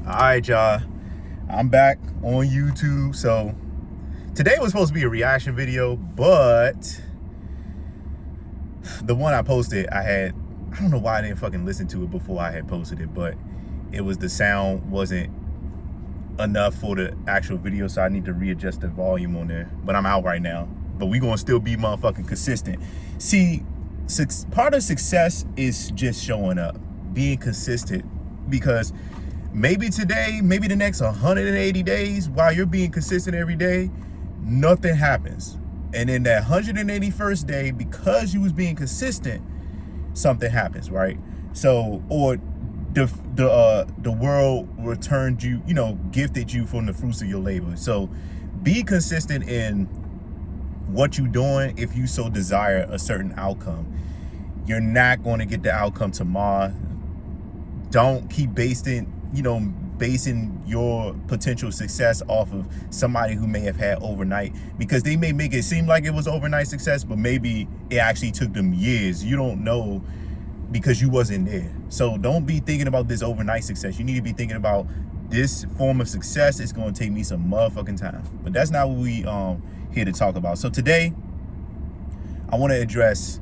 All right, y'all. I'm back on YouTube. So today was supposed to be a reaction video, but the one I posted, I don't know why I didn't fucking listen to it before I had posted it, but the sound wasn't enough for the actual video, so I need to readjust the volume on there. But I'm out right now. But we gonna still be motherfucking consistent. See, part of success is just showing up, being consistent, because maybe today, maybe the next 180 days, while you're being consistent every day, nothing happens. And then that 181st day, because you was being consistent, something happens, right? So, or the world returned you, gifted you from the fruits of your labor. So be consistent in what you're doing. If you so desire a certain outcome, you're not going to get the outcome tomorrow. Don't keep basing your potential success off of somebody who may have had overnight, because they may make it seem like it was overnight success, but maybe it actually took them years. You don't know, because you wasn't there. So don't be thinking about this overnight success. You need to be thinking about this form of success is going to take me some motherfucking time. But that's not what we here to talk about. So today I want to address,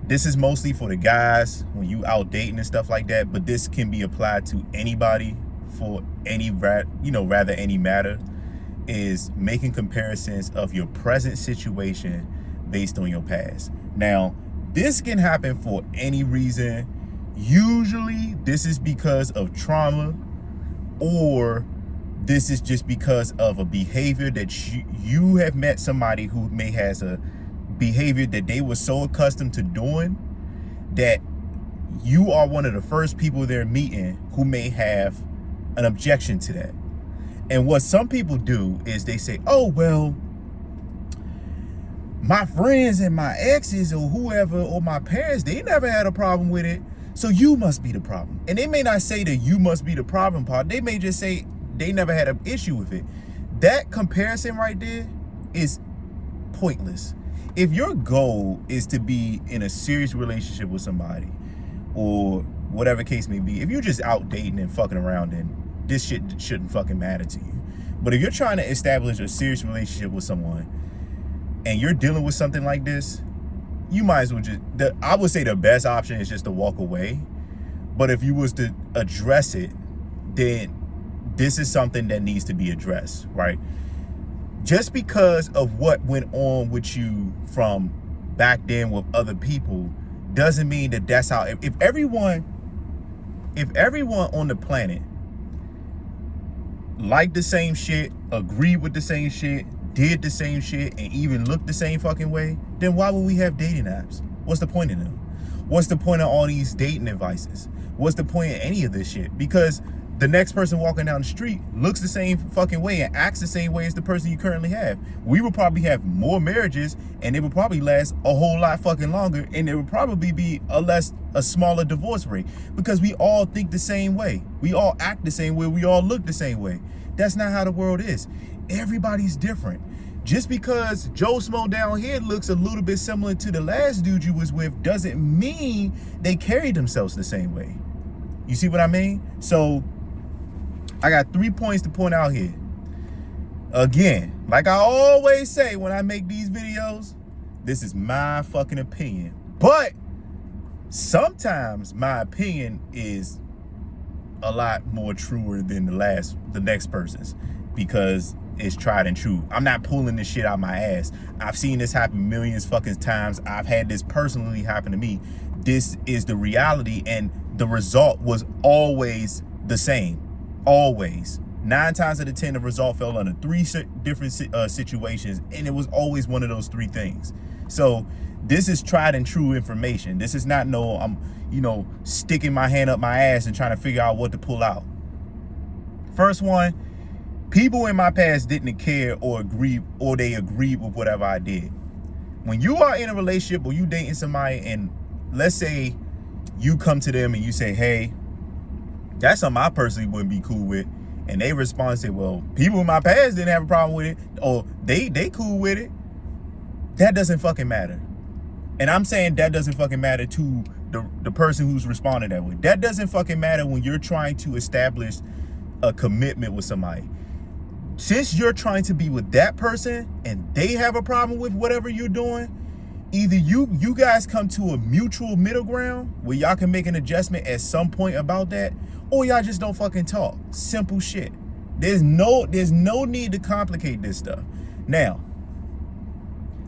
this is mostly for the guys when you out dating and stuff like that, but this can be applied to anybody for any rather any matter, is making comparisons of your present situation based on your past. Now, this can happen for any reason. Usually this is because of trauma, or this is just because of a behavior that you have met somebody who may has a behavior that they were so accustomed to doing that you are one of the first people they're meeting who may have an objection to that. And what some people do is they say, oh, well, my friends and my exes or whoever or my parents, they never had a problem with it, so you must be the problem. And they may not say that you must be the problem part. They may just say they never had an issue with it. That comparison right there is pointless. If your goal is to be in a serious relationship with somebody, or whatever case may be, if you're just out dating and fucking around, then this shit shouldn't fucking matter to you. But if you're trying to establish a serious relationship with someone and you're dealing with something like this, you might as well I would say the best option is just to walk away. But if you was to address it, then this is something that needs to be addressed, right? Just because of what went on with you from back then with other people doesn't mean that that's how, if everyone on the planet liked the same shit, agreed with the same shit, did the same shit, and even looked the same fucking way, then why would we have dating apps? What's the point of them? What's the point of all these dating advices? What's the point of any of this shit? Because the next person walking down the street looks the same fucking way and acts the same way as the person you currently have. We would probably have more marriages, and they would probably last a whole lot fucking longer, and there would probably be a smaller divorce rate, because we all think the same way. We all act the same way. We all look the same way. That's not how the world is. Everybody's different. Just because Joe Smo down here looks a little bit similar to the last dude you was with doesn't mean they carry themselves the same way. You see what I mean? So I got 3 points to point out here. Again, like I always say when I make these videos, this is my fucking opinion. But sometimes my opinion is a lot more truer than the next person's, because it's tried and true. I'm not pulling this shit out my ass. I've seen this happen millions fucking times. I've had this personally happen to me. This is the reality, and the result was always the same. Always. 9 times out of 10, the result fell under 3 different situations, and it was always one of those 3 things. So this is tried and true information. This is not I'm sticking my hand up my ass and trying to figure out what to pull out. First one, people in my past didn't care or agree, or they agreed with whatever I did. When you are in a relationship or you dating somebody, and let's say you come to them and you say, hey, that's something I personally wouldn't be cool with, and they respond and say, well, people in my past didn't have a problem with it, or they cool with it, that doesn't fucking matter. And I'm saying that doesn't fucking matter to the person who's responding that way. That doesn't fucking matter when you're trying to establish a commitment with somebody. Since you're trying to be with that person and they have a problem with whatever you're doing, either you guys come to a mutual middle ground where y'all can make an adjustment at some point about that, or y'all just don't fucking talk. Simple shit. There's no need to complicate this stuff. Now,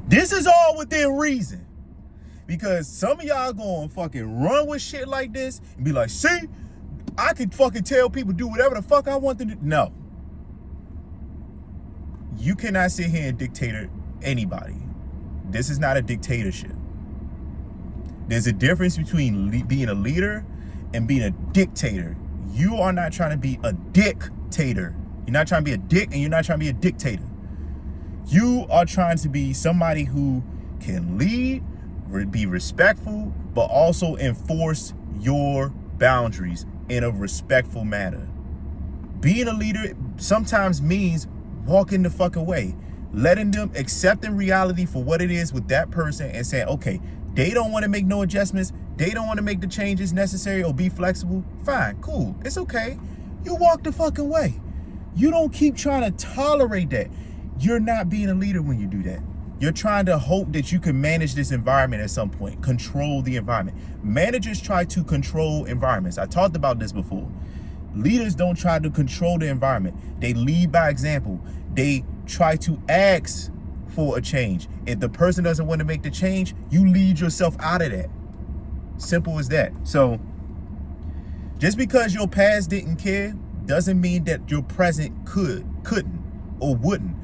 this is all within reason. Because some of y'all gonna fucking run with shit like this and be like, see, I could fucking tell people do whatever the fuck I want them to do. No. You cannot sit here and dictate anybody. This is not a dictatorship. There's a difference between being a leader and being a dictator. You are not trying to be a dictator. You're not trying to be a dick, and you're not trying to be a dictator. You are trying to be somebody who can lead, be respectful, but also enforce your boundaries in a respectful manner. Being a leader sometimes means walking the fuck away, letting them accepting reality for what it is with that person and saying, okay, they don't want to make no adjustments, they don't want to make the changes necessary or be flexible. Fine, cool, it's okay. You walk the fucking way. You don't keep trying to tolerate that. You're not being a leader when you do that. You're trying to hope that you can manage this environment at some point, control the environment. Managers try to control environments. I talked about this before. Leaders don't try to control the environment. They lead by example. They try to ask for a change. If the person doesn't want to make the change, you lead yourself out of that. Simple as that. So just because your past didn't care doesn't mean that your present couldn't, or wouldn't.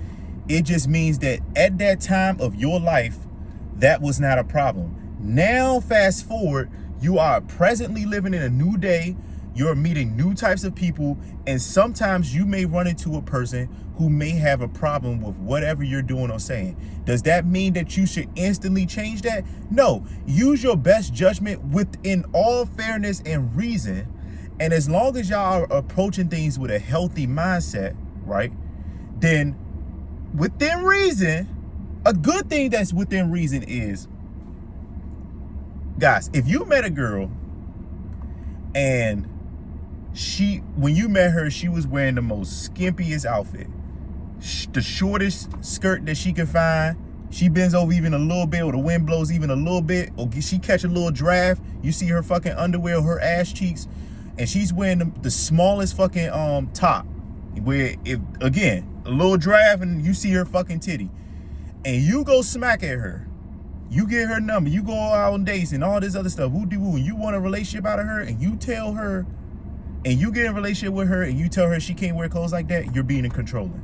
It just means that at that time of your life, that was not a problem. Now, fast forward, you are presently living in a new day. You're meeting new types of people, and sometimes you may run into a person who may have a problem with whatever you're doing or saying. Does that mean that you should instantly change that? No. Use your best judgment within all fairness and reason. And as long as y'all are approaching things with a healthy mindset, right, then within reason, a good thing that's within reason is, guys, if you met a girl and when you met her, she was wearing the most skimpiest outfit, the shortest skirt that she can find, she bends over even a little bit, or the wind blows even a little bit, or she catch a little draft, you see her fucking underwear, her ass cheeks, and she's wearing the smallest fucking top, where if again a little draft and you see her fucking titty, and you go smack at her, you get her number, you go out on dates and all this other stuff, woo-de-woo, and you want a relationship out of her, and you tell her, and you get in a relationship with her, and you tell her she can't wear clothes like that, you're being controlling.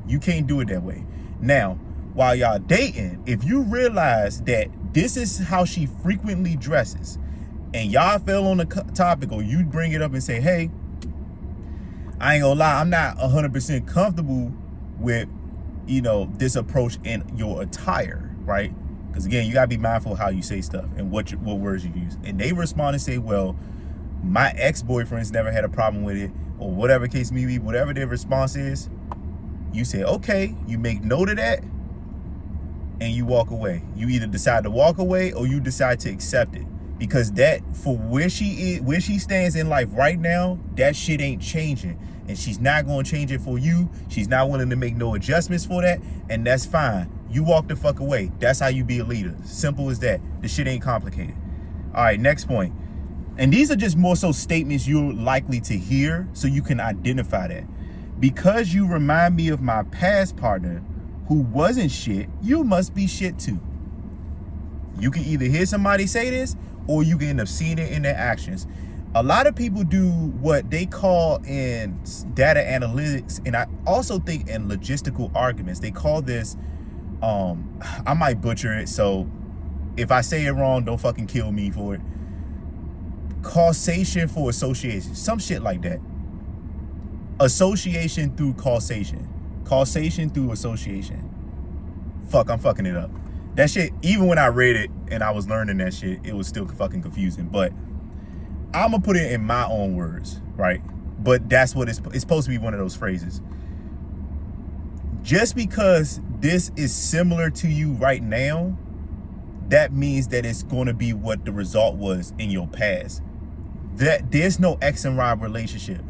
You can't do it that way. Now, while y'all dating, if you realize that this is how she frequently dresses, and y'all fell on the topic, or you bring it up and say, hey, I ain't gonna lie, I'm not 100% comfortable with, this approach in your attire, right? Because again, you gotta be mindful of how you say stuff and what words you use. And they respond and say, well, my ex-boyfriends never had a problem with it, or whatever case may be, whatever their response is, you say, okay, you make note of that, and you walk away. You either decide to walk away or you decide to accept it. Because that, for where she stands in life right now, that shit ain't changing. And she's not going to change it for you. She's not willing to make no adjustments for that. And that's fine. You walk the fuck away. That's how you be a leader. Simple as that. The shit ain't complicated. All right, next point. And these are just more so statements you're likely to hear, so you can identify that. Because you remind me of my past partner who wasn't shit, you must be shit too. You can either hear somebody say this, or you can end up seeing it in their actions. A lot of people do what they call in data analytics, and I also think in logistical arguments, they call this, I might butcher it, so if I say it wrong, don't fucking kill me for it. Causation for association, some shit like that. Association through causation. Causation through association. Fuck, I'm fucking it up. That shit, even when I read it and I was learning that shit, it was still fucking confusing. But I'm gonna put it in my own words, right? But that's what it's supposed to be, one of those phrases. Just because this is similar to you right now that means that it's going to be what the result was in your past. That there's no X and Y relationship.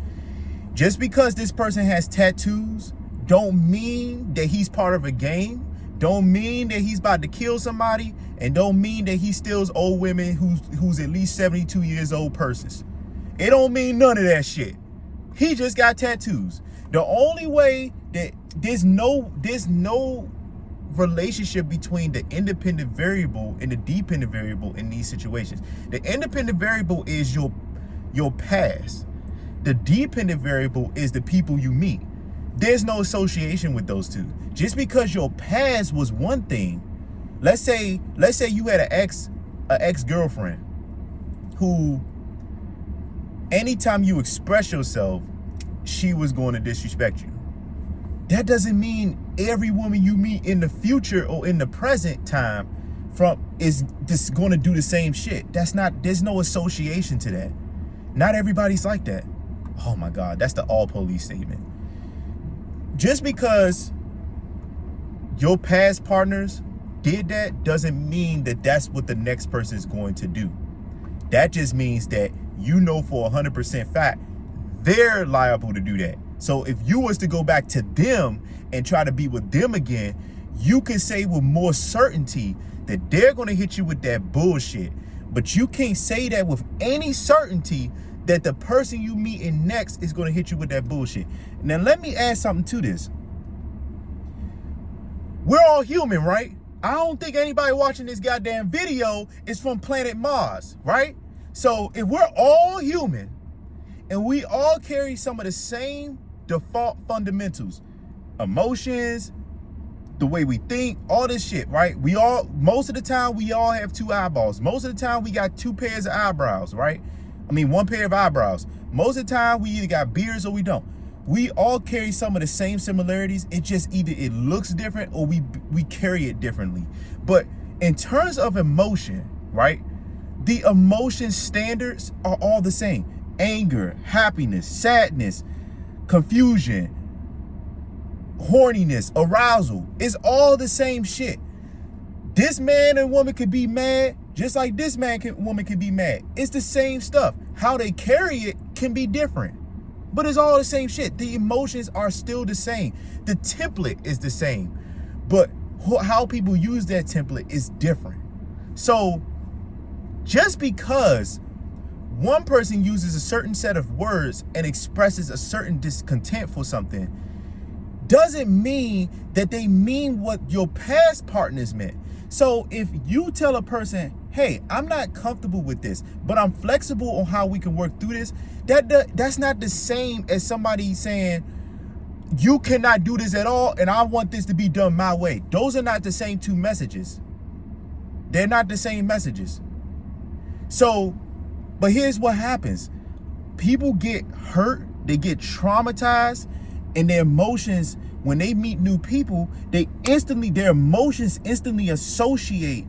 Just because this person has tattoos don't mean that he's part of a game, don't mean that he's about to kill somebody, and don't mean that he steals old women who's at least 72 years old purses. It don't mean none of that shit. He just got tattoos. The only way that there's no relationship between the independent variable and the dependent variable in these situations. The independent variable is your past. The dependent variable is the people you meet. There's no association with those two. Just because your past was one thing, let's say you had an ex-girlfriend who, anytime you express yourself, she was going to disrespect you. That doesn't mean every woman you meet in the future or in the present time is just going to do the same shit. There's no association to that. Not everybody's like that. Oh my God, that's the all police statement. Just because your past partners did that doesn't mean that that's what the next person is going to do. That just means that you know for 100% fact they're liable to do that. So if you was to go back to them and try to be with them again, you can say with more certainty that they're going to hit you with that bullshit. But you can't say that with any certainty that the person you meet in next is going to hit you with that bullshit. Now, let me add something to this. We're all human, right? I don't think anybody watching this goddamn video is from planet Mars, right? So if we're all human and we all carry some of the same default fundamentals, emotions, the way we think, all this shit, right? Most of the time, we all have two eyeballs. Most of the time, we got two pairs of eyebrows, right? I mean, one pair of eyebrows. Most of the time, we either got beards or we don't. We all carry some of the same similarities. It just either it looks different or we carry it differently. But in terms of emotion, right? The emotion standards are all the same. Anger, happiness, sadness, confusion, horniness, arousal. It's all the same shit. This man and woman could be mad just like this woman can be mad. It's the same stuff. How they carry it can be different, but it's all the same shit. The emotions are still the same. The template is the same, but how people use that template is different. So just because one person uses a certain set of words and expresses a certain discontent for something doesn't mean that they mean what your past partners meant. So if you tell a person, hey, I'm not comfortable with this, but I'm flexible on how we can work through this, that's not the same as somebody saying, you cannot do this at all and I want this to be done my way. Those are not the same two messages. They're not the same messages. So, but here's what happens. People get hurt, they get traumatized, and their emotions, when they meet new people, their emotions instantly associate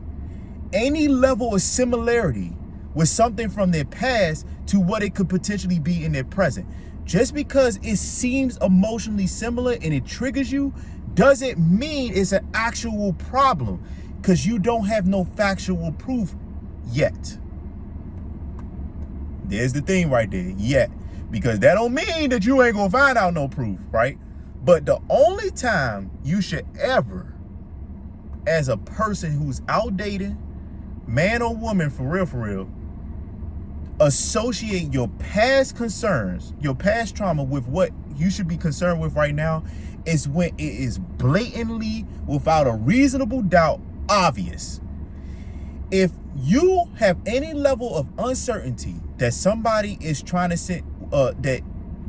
any level of similarity with something from their past to what it could potentially be in their present. Just because it seems emotionally similar and it triggers you doesn't mean it's an actual problem, because you don't have no factual proof yet. There's the thing right there, yet. Because that don't mean that you ain't gonna find out no proof, right? But the only time you should ever, as a person who's outdated, man or woman, for real, associate your past concerns, your past trauma with what you should be concerned with right now is when it is blatantly, without a reasonable doubt, obvious. If you have any level of uncertainty that somebody is trying to send, that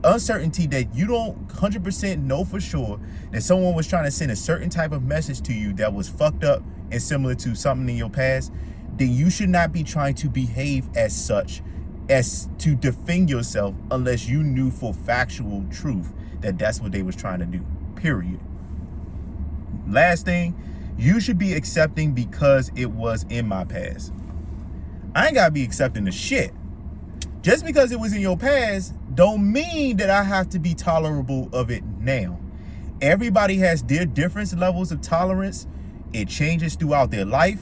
uncertainty that you don't 100% know for sure that someone was trying to send a certain type of message to you that was fucked up and similar to something in your past, then you should not be trying to behave as such as to defend yourself unless you knew for factual truth that that's what they was trying to do, period. Last thing, you should be accepting because it was in my past. I ain't gotta be accepting the shit. Just because it was in your past don't mean that I have to be tolerable of it now. Everybody has their different levels of tolerance. It changes throughout their life.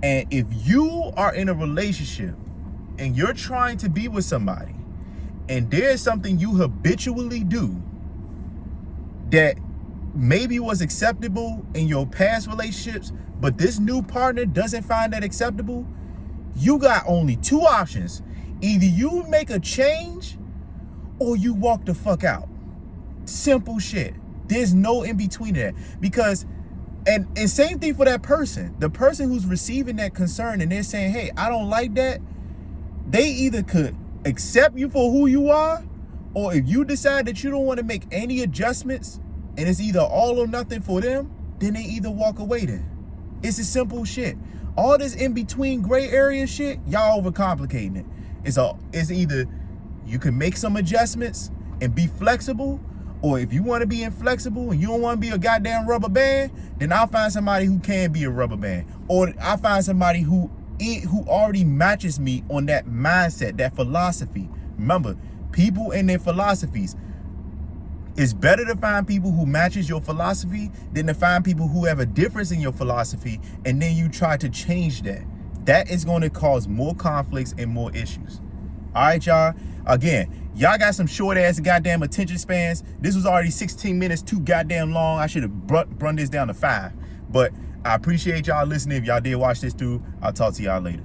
And if you are in a relationship and you're trying to be with somebody and there's something you habitually do that maybe was acceptable in your past relationships, but this new partner doesn't find that acceptable, you got only two options. Either you make a change or you walk the fuck out. Simple shit. There's no in between that. Because and same thing for that person. The person who's receiving that concern and they're saying, hey, I don't like that. They either could accept you for who you are, or if you decide that you don't want to make any adjustments and it's either all or nothing for them, then they either walk away then. It's a simple shit. All this in between gray area shit, y'all overcomplicating it. It's either you can make some adjustments and be flexible, or if you want to be inflexible and you don't want to be a goddamn rubber band, then I'll find somebody who can be a rubber band. Or I'll find somebody who already matches me on that mindset, that philosophy. Remember, people and their philosophies. It's better to find people who matches your philosophy than to find people who have a difference in your philosophy and then you try to change that. That is going to cause more conflicts and more issues. All right, y'all. Again, y'all got some short ass goddamn attention spans. This was already 16 minutes too goddamn long. I should have brought this down to 5. But I appreciate y'all listening. If y'all did watch this through, I'll talk to y'all later.